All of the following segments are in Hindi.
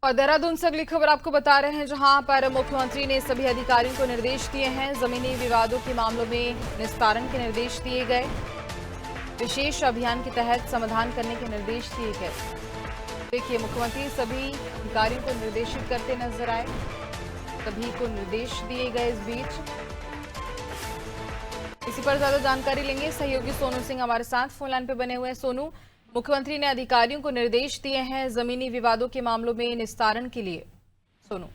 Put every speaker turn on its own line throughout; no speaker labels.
और देहरादून से अगली खबर आपको बता रहे हैं, जहां पर मुख्यमंत्री ने सभी अधिकारियों को निर्देश दिए हैं। जमीनी विवादों के मामलों में निस्तारण के निर्देश दिए गए। विशेष अभियान के तहत समाधान करने के निर्देश दिए गए। देखिए, मुख्यमंत्री सभी अधिकारियों को निर्देशित करते नजर आए। सभी को निर्देश दिए गए। इस बीच इसी पर ज्यादा जानकारी लेंगे। सहयोगी सोनू सिंह हमारे साथ फोन लाइन पे बने हुए हैं। सोनू, मुख्यमंत्री ने अधिकारियों को निर्देश दिए हैं जमीनी विवादों के मामलों में निस्तारण के लिए। सोनू,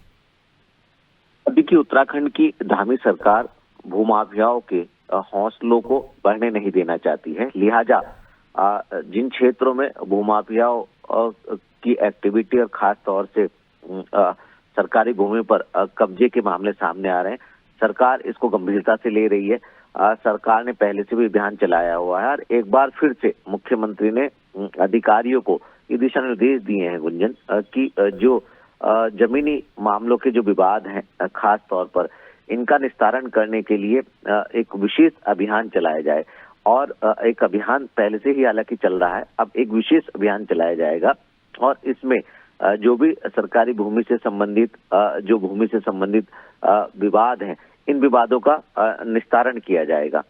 देखिए, उत्तराखंड की धामी सरकार भूमाफियाओं के हौसलों को बढ़ने नहीं देना चाहती है। लिहाजा जिन क्षेत्रों में भूमाफियाओं की एक्टिविटी और खास तौर से सरकारी भूमि पर कब्जे के मामले सामने आ रहे हैं, सरकार इसको गंभीरता से ले रही है। सरकार ने पहले से भी अभियान चलाया हुआ है और एक बार फिर से मुख्यमंत्री ने अधिकारियों को ये दिशा निर्देश दिए हैं गुंजन कि जो जमीनी मामलों के जो विवाद हैं खास तौर पर इनका निस्तारण करने के लिए एक विशेष अभियान चलाया जाए। और एक अभियान पहले से ही हालांकि चल रहा है, अब एक विशेष अभियान चलाया जाएगा और इसमें जो भी सरकारी भूमि से संबंधित विवाद हैं, इन विवादों का निस्तारण किया जाएगा।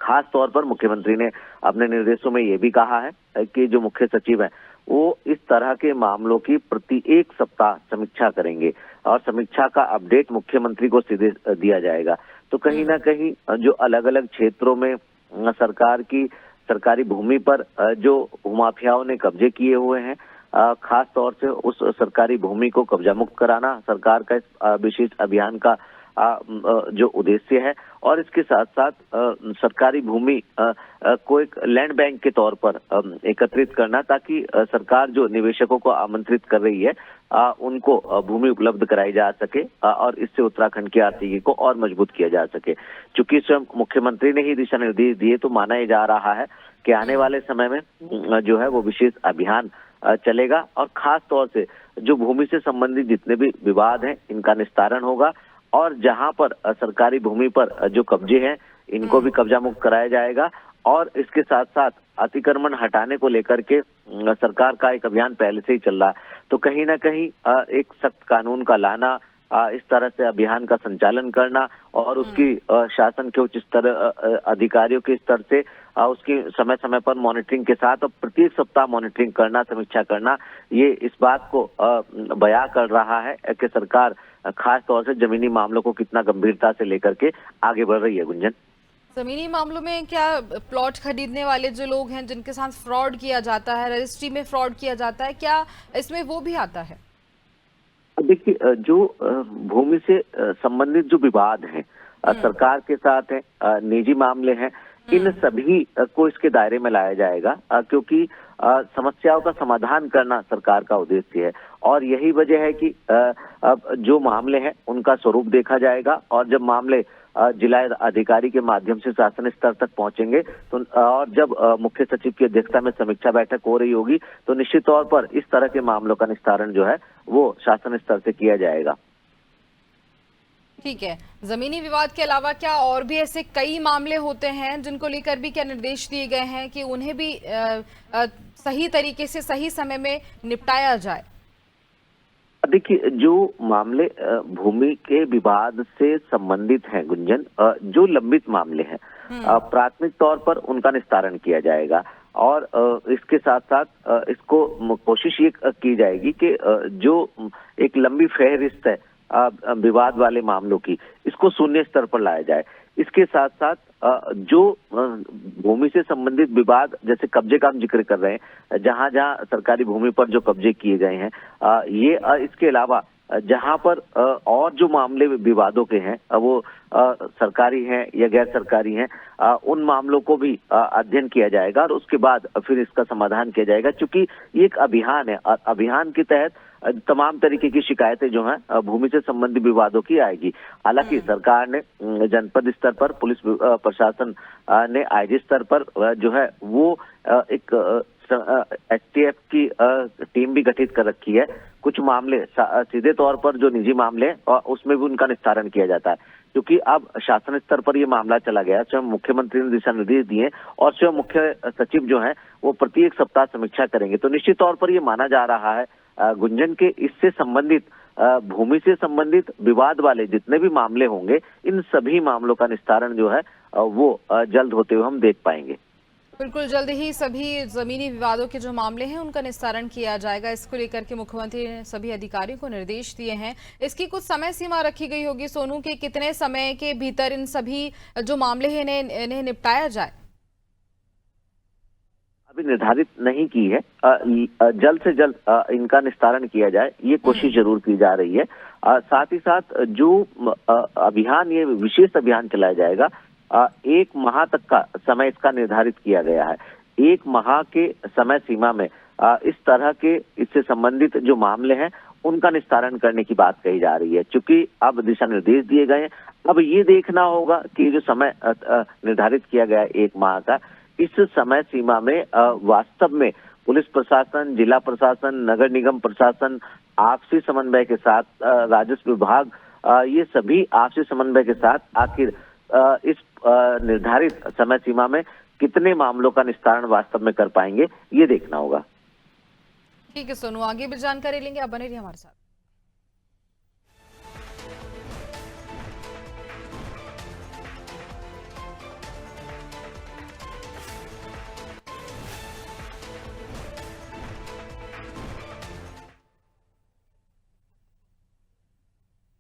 खास तौर पर मुख्यमंत्री ने अपने निर्देशों में ये भी कहा है कि जो मुख्य सचिव हैं वो इस तरह के मामलों की प्रति एक सप्ताह समीक्षा करेंगे और समीक्षा का अपडेट मुख्यमंत्री को सीधे दिया जाएगा। तो कहीं ना कहीं जो अलग अलग क्षेत्रों में सरकारी भूमि पर जो भूमाफियाओं ने कब्जे किए हुए हैं, खास तौर से उस सरकारी भूमि को कब्जा मुक्त कराना सरकार का इस विशेष अभियान का जो उद्देश्य है। और इसके साथ साथ सरकारी भूमि को एक लैंड बैंक के तौर पर एकत्रित करना, ताकि सरकार जो निवेशकों को आमंत्रित कर रही है उनको भूमि उपलब्ध कराई जा सके और इससे उत्तराखंड की आर्थिकी को और मजबूत किया जा सके। चूंकि स्वयं मुख्यमंत्री ने ही दिशा निर्देश दिए, तो माना ये जा रहा है कि आने वाले समय में जो है वो विशेष अभियान चलेगा और खास तौर से जो भूमि से संबंधित जितने भी विवाद हैं इनका निस्तारण होगा और जहां पर सरकारी भूमि पर जो कब्जे हैं इनको भी कब्जा मुक्त कराया जाएगा। और इसके साथ साथ अतिक्रमण हटाने को लेकर के सरकार का एक अभियान पहले से ही चल रहा है। तो कहीं ना कहीं एक सख्त कानून का लाना, इस तरह से अभियान का संचालन करना और उसकी शासन के उच्च स्तर अधिकारियों के स्तर से उसकी समय समय पर मॉनिटरिंग के साथ और प्रत्येक सप्ताह मॉनिटरिंग करना, समीक्षा करना, ये इस बात को बयां कर रहा है कि सरकार खास तौर से जमीनी मामलों को कितना गंभीरता से लेकर के आगे बढ़ रही है। गुंजन,
जमीनी मामलों में क्या प्लॉट खरीदने वाले जो लोग हैं जिनके साथ फ्रॉड किया जाता है, रजिस्ट्री में फ्रॉड किया जाता है, क्या इसमें वो भी आता है?
देखिए, जो भूमि से संबंधित जो विवाद हैं सरकार के साथ है, निजी मामले हैं, इन सभी को इसके दायरे में लाया जाएगा क्योंकि समस्याओं का समाधान करना सरकार का उद्देश्य है। और यही वजह है कि अब जो मामले हैं उनका स्वरूप देखा जाएगा और जब मामले जिला अधिकारी के माध्यम से शासन स्तर तक पहुंचेंगे तो और जब मुख्य सचिव की अध्यक्षता में समीक्षा बैठक हो रही होगी तो निश्चित तौर पर इस तरह के मामलों का निस्तारण जो है वो शासन स्तर से किया जाएगा।
ठीक है, जमीनी विवाद के अलावा क्या और भी ऐसे कई मामले होते हैं जिनको लेकर भी क्या निर्देश दिए गए हैं कि उन्हें भी सही तरीके से सही समय में निपटाया जाए?
देखिए, जो मामले भूमि के विवाद से संबंधित हैं गुंजन, जो लंबित मामले हैं प्राथमिक तौर पर उनका निस्तारण किया जाएगा और इसके साथ साथ इसको कोशिश ये की जाएगी कि जो एक लंबी फहरिस्त है विवाद वाले मामलों की, इसको शून्य स्तर पर लाया जाए। इसके साथ साथ जो भूमि से संबंधित विवाद, जैसे कब्जे का हम जिक्र कर रहे हैं, जहां जहां सरकारी भूमि पर जो कब्जे किए गए हैं, ये इसके अलावा जहां पर और जो मामले विवादों के हैं वो सरकारी हैं या गैर सरकारी हैं, उन मामलों को भी अध्ययन किया जाएगा और उसके बाद फिर इसका समाधान किया जाएगा। क्योंकि ये एक अभियान है, अभियान के तहत तमाम तरीके की शिकायतें जो हैं भूमि से संबंधित विवादों की आएगी। हालांकि सरकार ने जनपद स्तर पर, पुलिस प्रशासन ने आईजी स्तर पर जो है वो एक एसटीएफ की टीम भी गठित कर रखी है। कुछ मामले सीधे तौर पर जो निजी मामले हैं उसमें भी उनका निस्तारण किया जाता है, क्योंकि अब शासन स्तर पर ये मामला चला गया। स्वयं मुख्यमंत्री ने दिशा निर्देश दिए और स्वयं मुख्य सचिव जो हैं वो प्रति एक सप्ताह समीक्षा करेंगे। तो निश्चित तौर पर ये माना जा रहा है गुंजन के इससे संबंधित भूमि से संबंधित विवाद वाले जितने भी मामले होंगे, इन सभी मामलों का निस्तारण जो है वो जल्द होते हुए हम देख पाएंगे।
बिल्कुल, जल्द ही सभी जमीनी विवादों के जो मामले हैं उनका निस्तारण किया जाएगा। इसको लेकर के मुख्यमंत्री ने सभी अधिकारियों को निर्देश दिए हैं। इसकी कुछ समय सीमा रखी गई होगी सोनू, के कितने समय के भीतर इन सभी जो मामले हैं इन्हें निपटाया जाए?
अभी निर्धारित नहीं की है। जल्द से जल्द इनका निस्तारण किया जाए, ये कोशिश जरूर की जा रही है। साथ ही साथ जो अभियान, ये विशेष अभियान चलाया जाएगा, 1 माह तक का समय इसका निर्धारित किया गया है। 1 माह के समय सीमा में इस तरह के इससे संबंधित जो मामले हैं उनका निस्तारण करने की बात कही जा रही है। चूंकि अब दिशा निर्देश दिए गए हैं, अब ये देखना होगा कि जो समय निर्धारित किया गया है 1 माह का, इस समय सीमा में वास्तव में पुलिस प्रशासन, जिला प्रशासन, नगर निगम प्रशासन आपसी समन्वय के साथ, राजस्व विभाग, ये सभी आपसी समन्वय के साथ आखिर इस निर्धारित समय सीमा में कितने मामलों का निस्तारण वास्तव में कर पाएंगे, ये देखना होगा।
ठीक है सोनू, आगे भी जानकारी लेंगे, आप बने रहिए हमारे साथ।